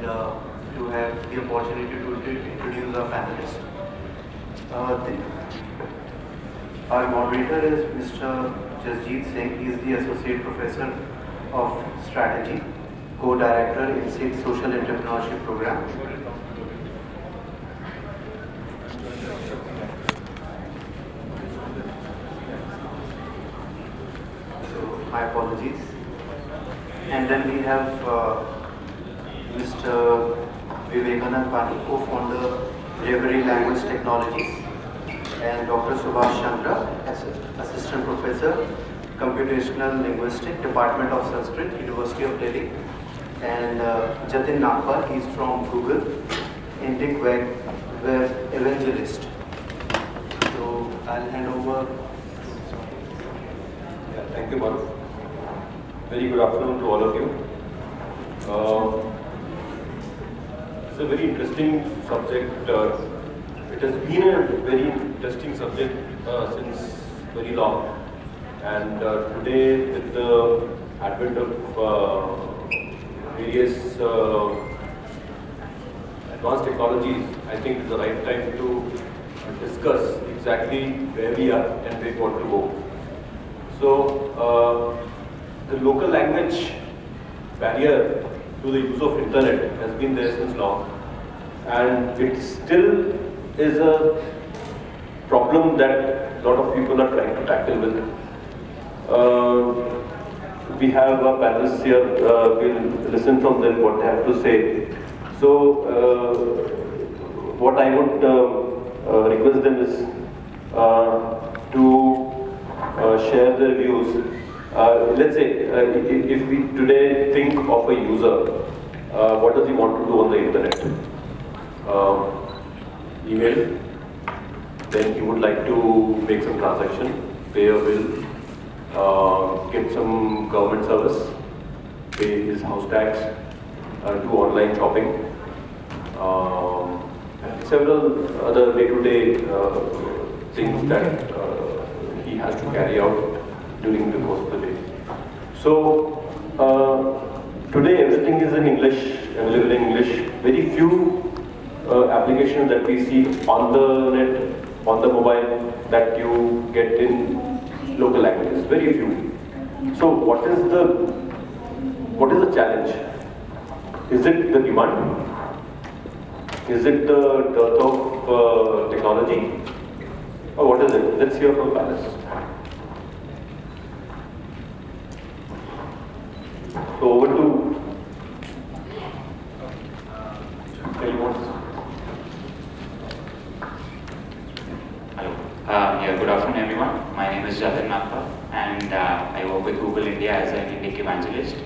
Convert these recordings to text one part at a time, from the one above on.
and to have the opportunity to introduce our panelists. Our moderator is Mr. Jasjeet Singh. He is the Associate Professor of Strategy, Co-Director in SIG Social Entrepreneurship Program. So, my apologies. And then we have Mr. Vivekanand Pani, co-founder Reverie Language Technologies, and Dr. Subhash Chandra, Assistant Professor, Computational Linguistics, Department of Sanskrit, University of Delhi, and Jatin Nagpal, he's from Google, Indic Web Evangelist. So I'll hand over. Yeah, thank you, Maruf. Very good afternoon to all of you. It's a very interesting subject. It has been a very interesting subject since very long. And today, with the advent of various advanced technologies, I think it's the right time to discuss exactly where we are and where we want to go. So, the local language barrier to the use of internet has been there since long, and it still is a problem that a lot of people are trying to tackle with. We have our panelists here, we'll listen from them what they have to say. So, what I would request them is to share their views. Let's say, if we today think of a user, what does he want to do on the internet? Email, then he would like to make some transaction, pay a bill, get some government service, pay his house tax, do online shopping, and several other day-to-day things that he has to carry out during the course of the day. So, today everything is in English, available in English. Very few applications that we see on the net, on the mobile, that you get in local languages. Very few. So, what is the challenge? Is it the demand? Is it the dearth of technology? Or what is it? Let's hear from panelists. So over to anyone. Hello. Yeah, good afternoon everyone. My name is Jatin Nagpal and I work with Google India as an Indic evangelist.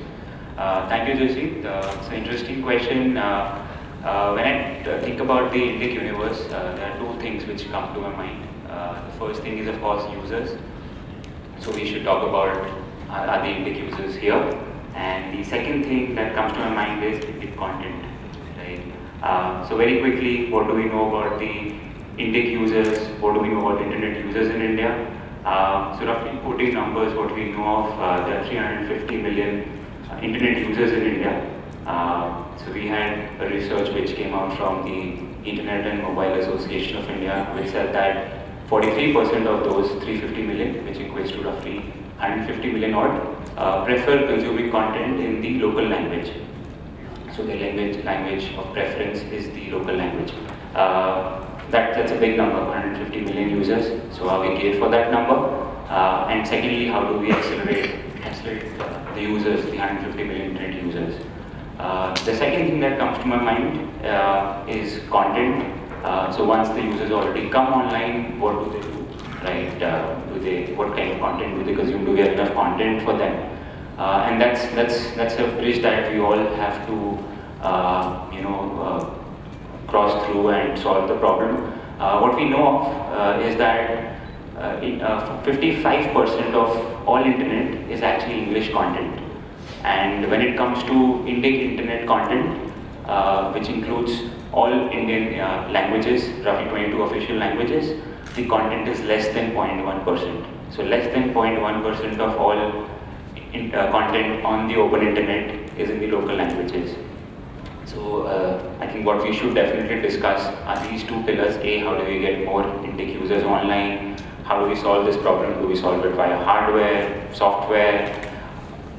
Thank you, Josie. It's an interesting question. When I think about the Indic universe, there are two things which come to my mind. The first thing is, of course, users. So we should talk about are the Indic users here. And the second thing that comes to my mind is Indic content, right? So very quickly, what do we know about the Indic users? What do we know about internet users in India? So roughly putting numbers, what we know of, there are 350 million internet users in India. So we had a research which came out from the Internet and Mobile Association of India, which said that 43% of those 350 million, which equates to roughly 150 million odd, prefer consuming content in the local language. So the language of preference is the local language. That's a big number, 150 million users. So how we gauge for that number? And secondly, how do we accelerate the users, the 150 million internet users? The second thing that comes to my mind is content. So once the users already come online, what do they do? Right? What kind of content do they consume? Do we have enough content for them? And that's a bridge that we all have to cross through and solve the problem. What we know of is that 55% of all internet is actually English content. And when it comes to Indic internet content, which includes all Indian languages, roughly 22 official languages, the content is less than 0.1%. So less than 0.1% of all content on the open internet is in the local languages. So I think what we should definitely discuss are these two pillars. A, how do we get more Indic users online? How do we solve this problem? Do we solve it via hardware, software,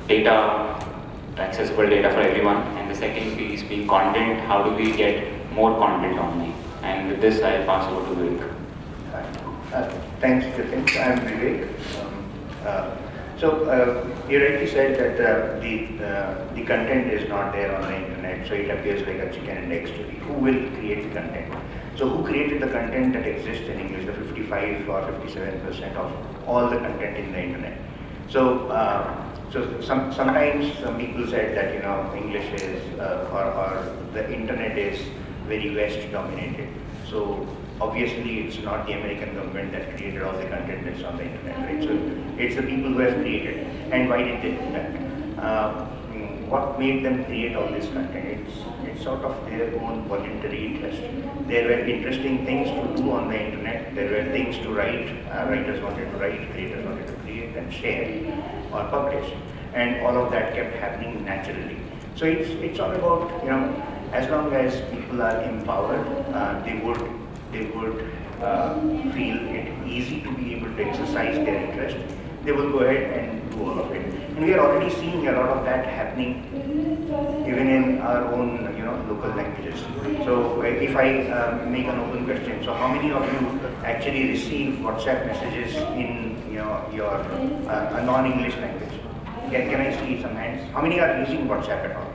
data, accessible data for everyone? And the second piece being content. How do we get more content online? And with this, I pass over to Vivek. Thanks, Jatin. I'm Vivek. You rightly said that the content is not there on the internet, so it appears like a chicken and egg story. Who will create the content? So who created the content that exists in English, the 55 or 57% of all the content in the internet? Sometimes some people said that English is or the internet is very West dominated. So obviously it's not the American government that created all the content that's on the internet, right? So it's the people who have created. And why did they do that? What made them create all this content? It's sort of their own voluntary interest. There were interesting things to do on the internet. There were things to write. Writers wanted to write, creators wanted to create and share or publish. And all of that kept happening naturally. So it's all about, as long as people are empowered, they would feel it easy to be able to exercise their interest. They will go ahead and do all of it. And we are already seeing a lot of that happening even in our own local languages. So if I make an open question, so how many of you actually receive WhatsApp messages in your a non-English language? Can I see some hands? How many are using WhatsApp at all?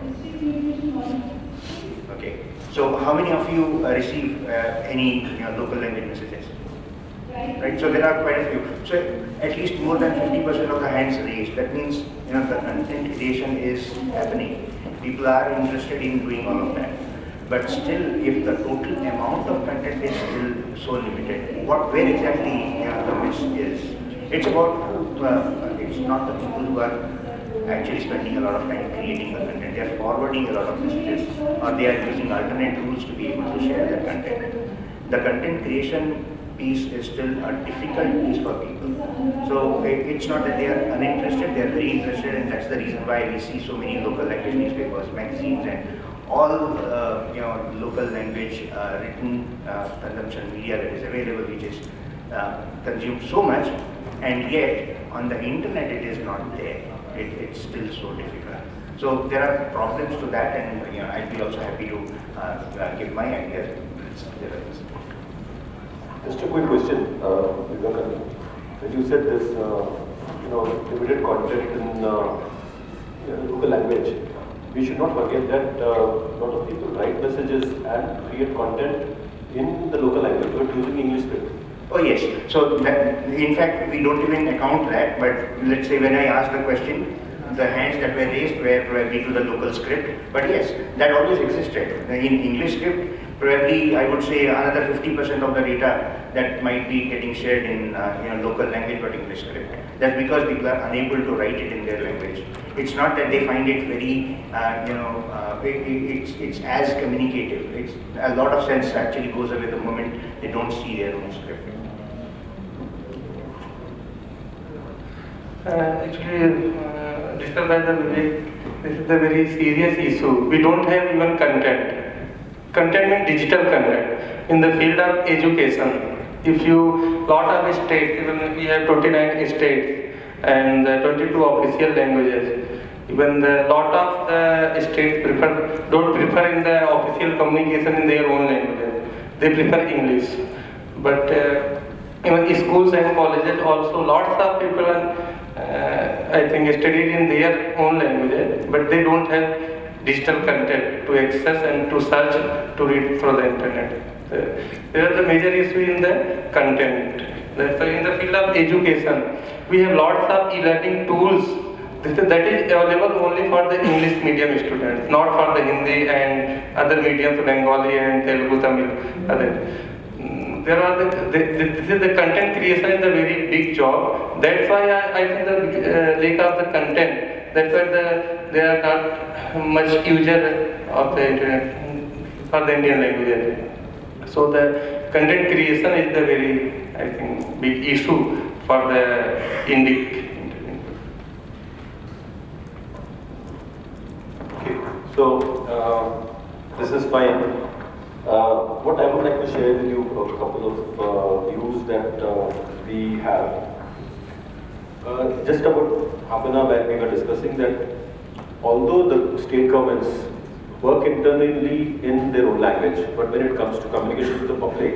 Okay. So how many of you receive any local language messages? Right. So there are quite a few. So at least more than 50% of the hands raised. That means the content creation is happening. People are interested in doing all of that. But still, if the total amount of content is still so limited, where exactly the miss is? It's about it's not the people who are actually spending a lot of time creating the content. They are forwarding a lot of messages, or they are using alternate tools to be able to share their content. The content creation piece is still a difficult piece for people. So it's not that they are uninterested, they are very interested, and that's the reason why we see so many local language newspapers, magazines, and all local language written consumption media that is available, which is consumed so much, and yet on the internet it is not there. It's still so difficult. So there are problems to that, and I'd be also happy to give my ideas. Just a quick question, Vivek. When you said this, limited content in local language, we should not forget that a lot of people write messages and create content in the local language, but using English script. Oh yes, so that, in fact we don't even account that, but let's say when I asked the question, the hands that were raised were probably to the local script, but yes, that always existed. In English script, probably I would say another 50% of the data that might be getting shared in local language but English script. That's because people are unable to write it in their language. It's not that they find it very, it's as communicative. It's a lot of sense actually goes away the moment they don't see their own script. Discussed by the Vivek, this is a very serious issue. We don't have even content. Content means digital content. In the field of education, if you, lot of states, even we have 29 states and 22 official languages. Even the lot of the states don't prefer in the official communication in their own languages. They prefer English. But even schools and colleges also, lots of people are I think studied in their own language, but they don't have digital content to access and to search, to read through the internet. There is a major issue in the content. So in the field of education, we have lots of e-learning tools that is available only for the English medium students, not for the Hindi and other mediums, Bengali and Telugu, Tamil. There are this is the content creation is a very big job. That's why I think the lack of the content. That's why they are not much user of the internet for the Indian language. So the content creation is the very, I think, big issue for the Indic. Okay, so is fine. What I would like to share with you a couple of views that we have. Just about half an hour back we were discussing that although the state governments work internally in their own language, but when it comes to communication with the public,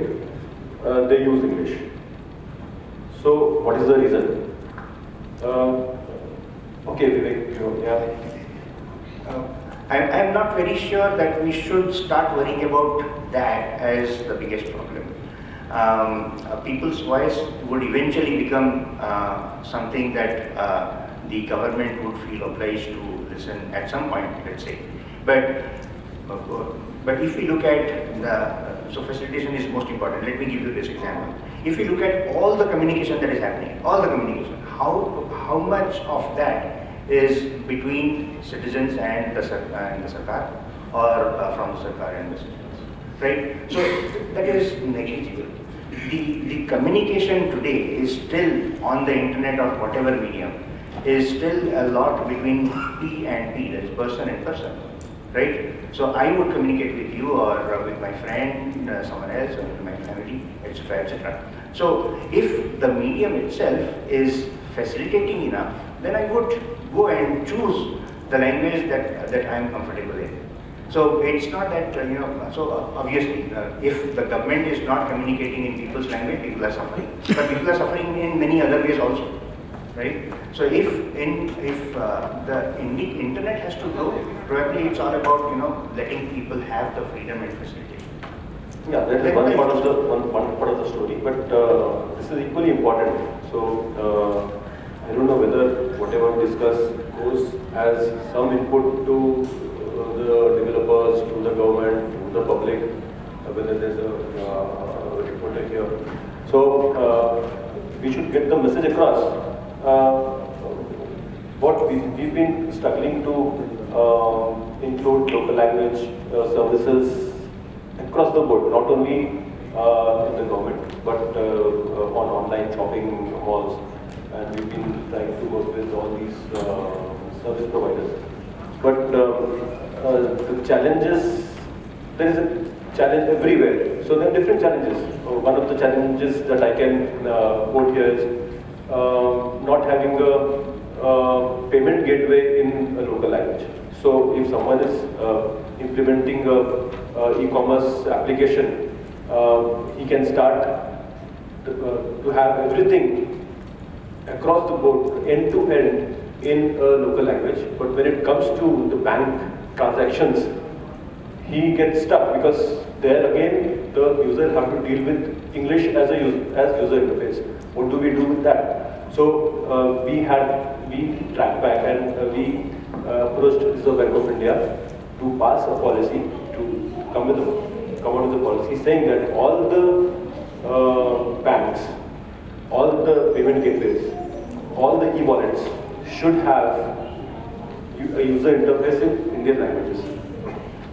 they use English. So what is the reason? Okay, Vivek, I'm not very sure that we should start worrying about that as the biggest problem. People's voice would eventually become something that the government would feel obliged to listen at some point, let's say. But if we look at so facilitation is most important. Let me give you this example. If you look at all the communication that is happening, all the communication, how much of that is between citizens and the Sarkar, or from the Sarkar and the citizens, right? So that is negligible. The communication today is still on the internet or whatever medium, is still a lot between P and P, that is person and person, right? So I would communicate with you or with my friend, someone else, or with my family, etc., etc. So if the medium itself is facilitating enough, then I would go and choose the language that I am comfortable in. So it's not that, so obviously, if the government is not communicating in people's language, people are suffering. But people are suffering in many other ways also, right? So if the internet has to grow, probably it's all about, letting people have the freedom and facilitation. Yeah, that is one part of the story, but this is equally important. So I don't know whether whatever we discuss goes as some input to the developers, to the government, to the public, whether there's a reporter here. So we should get the message across. What we've been struggling to include local language services across the board, not only in the government, but on online shopping malls. And we've been trying to work with all these service providers. But the challenges, there is a challenge everywhere. So there are different challenges. One of the challenges that I can quote here is not having a payment gateway in a local language. So if someone is implementing a e-commerce application, he can start to have everything across the board, end to end, in a local language. But when it comes to the bank transactions, he gets stuck because there again the user have to deal with English as user interface. What do we do with that? So we tracked back and we approached Reserve Bank of India to pass a policy, to come out with a policy saying that all the banks, all the payment gateways, all the e-wallets should have a user interface in Indian languages.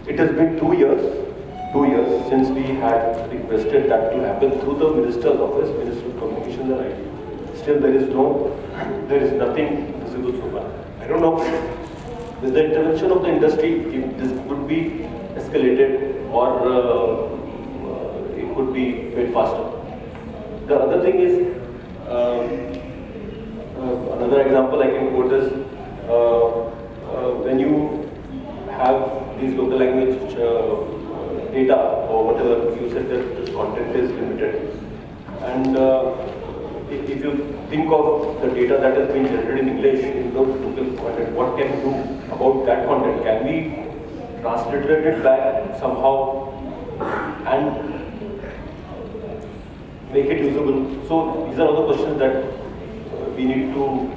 It has been 2 years since we had requested that to happen through the Minister's Office, Ministry of Communications and IT. Still there is nothing visible so far. I don't know, with the intervention of the industry, if this could be escalated or it could be made faster. The other thing is, another example I can quote is when you have these local language data or whatever, you said that this content is limited. And if you think of the data that has been generated in English in the local content, what can we do about that content? Can we transliterate it back somehow and make it usable? So these are all the questions that we need to